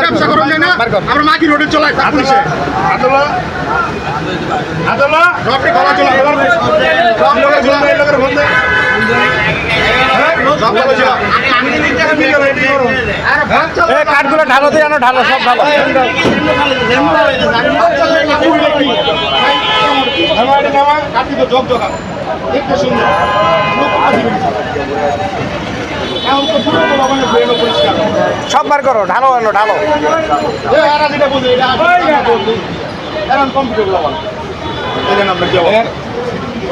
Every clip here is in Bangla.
ব্যবসা করুন যায় না আমরা মাকি রোডে চলাই পুলিশে রডে গলা চলা কাঠগুলো ঢালো দিয়ে আনো, ঢালো সব ঢালো। সব বার করো, ঢালো আনো, ঢালো।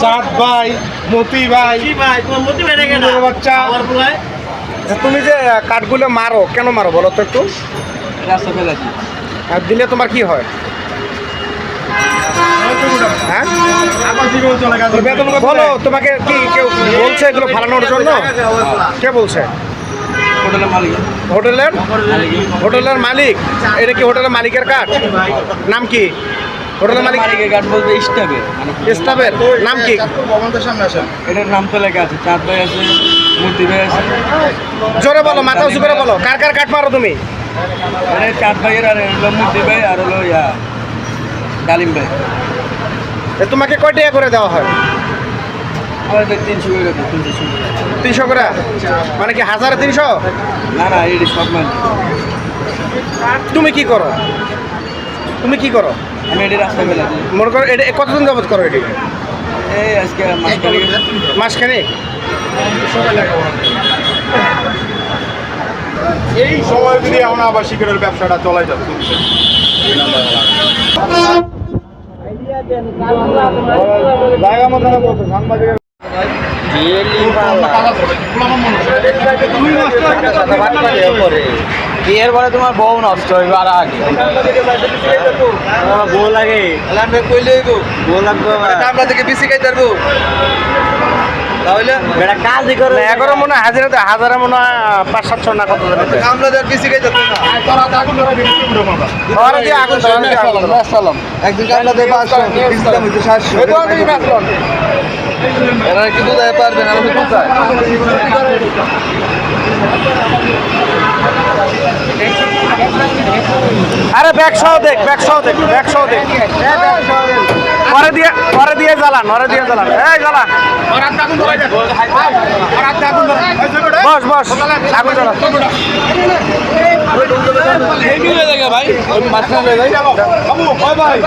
চাঁদ ভাই, মতি ভাই, বাচ্চা। তুমি যে কাঠগুলো মারো, কেন মারো বলো তো একটু? আর দিলে তোমার কি হয়? হ্যাঁ বলো, তোমাকে কি কেউ বলছে এগুলো ফালানোর জন্য? কে বলছে? হোটেলের মালিক। এটা কি হোটেলের মালিকের কাঠ? নাম কি হোটেলের মালিক? কাঠ বলতে স্টাফের নাম কি? এটার নাম তো লেখা আছে, চাঁদ ভাই আছে, মূর্তি ভাই আছে। জোরে বলো, মাথা উঁচু করে বলো, কার কার কাঠ মারো তুমি? চাঁদ ভাইয়ের আর হলো মূর্তি ভাই আর হলো ডালিম ভাই। তোমাকে কয় টাকা করে দেওয়া হয়? আমাদের 300 করে, 300 করে। মানে কি 1300? না না, এটি সব মানে তুমি কি করো? তুমি কি করো? আমি এটি রাস্তা বেলা দিই। মনে করো এটা কতদিন যাবত করো এটি? এই আজকে মাসখানেক। এই সময় যদি আমরা আবার শিকারের ব্যবসাটা চলাই যাচ্ছে জায়গা মতো সাংবাদিকের বিয়ের পরে তোমার বউ নষ্ট হইবে আর আগে বউ লাগে বউ লাগবে আমরা থেকে বেশি খাইতে পারবো তাহলে বেটা কাজই করে। এগারো মনে হয় হাজারে, হাজারে মনে হয় 500-700 না কত জানি। আমরা বেশি খাইতে পারবো না। ওরা দিয়ে আগুন ধরে একদিন কামলা দেবো 700 এরা কিন্তু দেয় পারবেন আমি কোথায় আরে ব্যাগসহ দেখ, ব্যাগসহ দেখ, ব্যাগসহ দেখ। পরে দিয়ে জ্বালান, ওরে দিয়ে জ্বালান। এই জ্বালা, বস বস, আগুন জ্বালা। ভাই ভাই